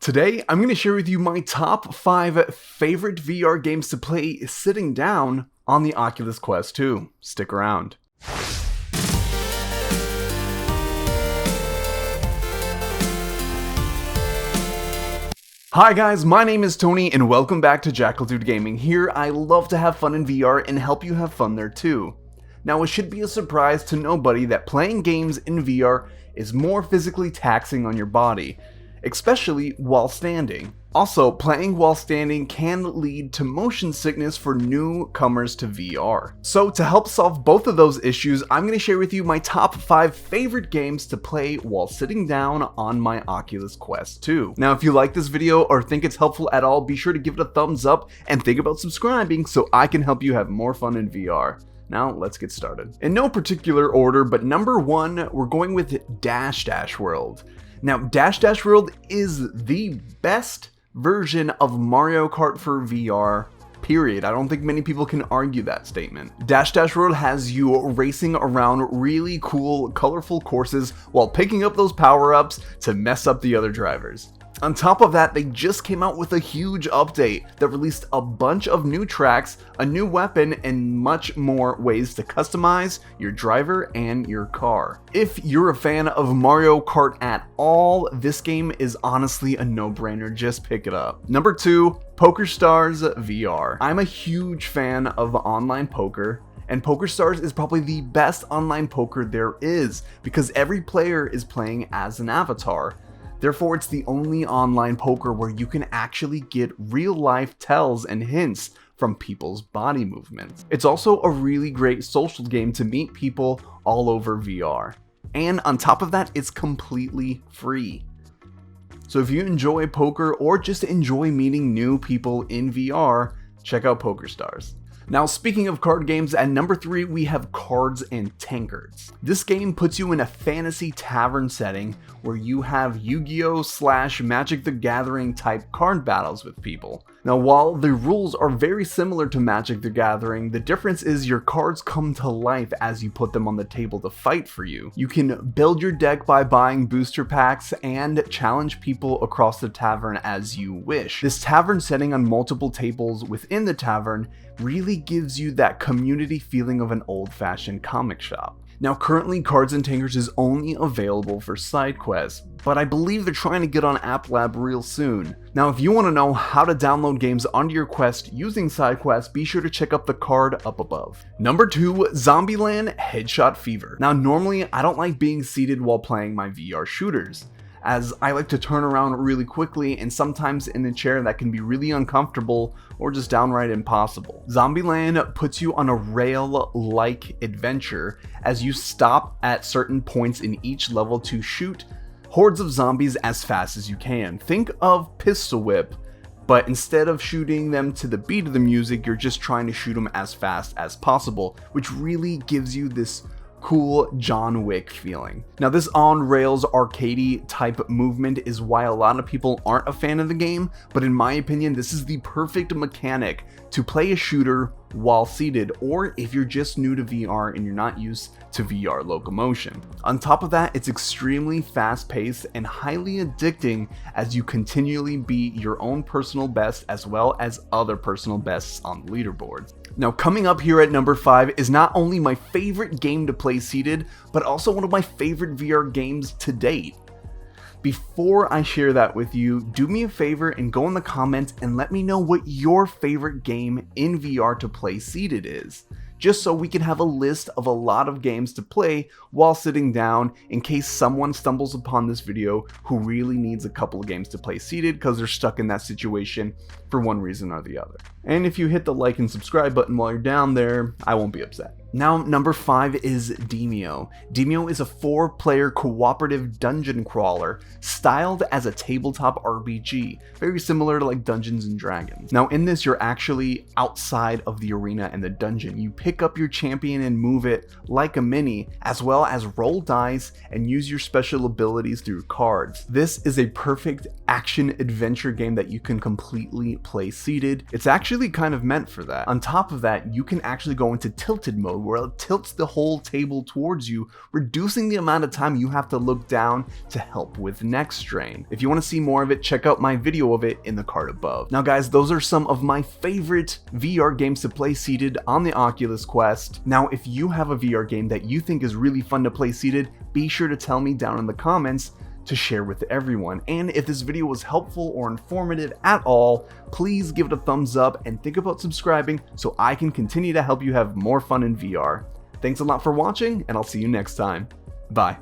Today, I'm going to share with you my top 5 favorite VR games to play sitting down on the Oculus Quest 2. Stick around. Hi guys, my name is Tony and welcome back to Jackal Gaming. Here, I love to have fun in VR and help you have fun there too. Now, it should be a surprise to nobody that playing games in VR is more physically taxing on your body, especially while standing. Also, playing while standing can lead to motion sickness for newcomers to VR. So to help solve both of those issues, I'm going to share with you my top 5 favorite games to play while sitting down on my Oculus Quest 2. Now, if you like this video or think it's helpful at all, be sure to give it a thumbs up and think about subscribing so I can help you have more fun in VR. Now, let's get started. In no particular order, but number 1, we're going with Dash Dash World. Now, Dash Dash World is the best version of Mario Kart for VR, period. I don't think many people can argue that statement. Dash Dash World has you racing around really cool, colorful courses while picking up those power-ups to mess up the other drivers. On top of that, they just came out with a huge update that released a bunch of new tracks, a new weapon, and much more ways to customize your driver and your car. If you're a fan of Mario Kart at all, this game is honestly a no-brainer. Just pick it up. Number 2, PokerStars VR. I'm a huge fan of online poker, and PokerStars is probably the best online poker there is because every player is playing as an avatar. Therefore, it's the only online poker where you can actually get real-life tells and hints from people's body movements. It's also a really great social game to meet people all over VR. And on top of that, it's completely free. So if you enjoy poker or just enjoy meeting new people in VR, check out PokerStars. Now, speaking of card games, at number 3, we have Cards and Tankards. This game puts you in a fantasy tavern setting where you have Yu-Gi-Oh! / Magic the Gathering type card battles with people. Now, while the rules are very similar to Magic the Gathering, the difference is your cards come to life as you put them on the table to fight for you. You can build your deck by buying booster packs and challenge people across the tavern as you wish. This tavern setting on multiple tables within the tavern really gives you that community feeling of an old-fashioned comic shop. Now, currently, Cards and Tankards is only available for side quests, but I believe they're trying to get on App Lab real soon. Now, if you want to know how to download games onto your Quest using side quests, be sure to check out the card up above. Number 2, Zombieland Headshot Fever. Now, normally, I don't like being seated while playing my VR shooters, as I like to turn around really quickly, and sometimes in a chair that can be really uncomfortable or just downright impossible. Zombieland puts you on a rail-like adventure as you stop at certain points in each level to shoot hordes of zombies as fast as you can. Think of Pistol Whip, but instead of shooting them to the beat of the music, you're just trying to shoot them as fast as possible, which really gives you this cool John Wick feeling. Now, this on-rails arcadey type movement is why a lot of people aren't a fan of the game, but in my opinion, this is the perfect mechanic to play a shooter while seated, or if you're just new to VR and you're not used to VR locomotion. On top of that, it's extremely fast-paced and highly addicting as you continually beat your own personal best as well as other personal bests on the leaderboards. Now, coming up here at number 5 is not only my favorite game to play seated, but also one of my favorite VR games to date. Before I share that with you, do me a favor and go in the comments and let me know what your favorite game in VR to play seated is, just so we can have a list of a lot of games to play while sitting down in case someone stumbles upon this video who really needs a couple of games to play seated because they're stuck in that situation for one reason or the other. And if you hit the like and subscribe button while you're down there, I won't be upset. Now, number 5 is Demeo. Demeo is a 4-player cooperative dungeon crawler styled as a tabletop RPG, very similar to like Dungeons and Dragons. Now, in this, you're actually outside of the arena and the dungeon. You pick up your champion and move it like a mini, as well as roll dice and use your special abilities through cards. This is a perfect action adventure game that you can completely play seated. It's actually kind of meant for that. On top of that, you can actually go into tilted mode where it tilts the whole table towards you, reducing the amount of time you have to look down to help with neck strain. If you want to see more of it, check out my video of it in the card above. Now guys, those are some of my favorite VR games to play seated on the Oculus Quest. Now if you have a VR game that you think is really fun to play seated, be sure to tell me down in the comments to share with everyone. And if this video was helpful or informative at all, please give it a thumbs up and think about subscribing so I can continue to help you have more fun in VR. Thanks a lot for watching, and I'll see you next time. Bye.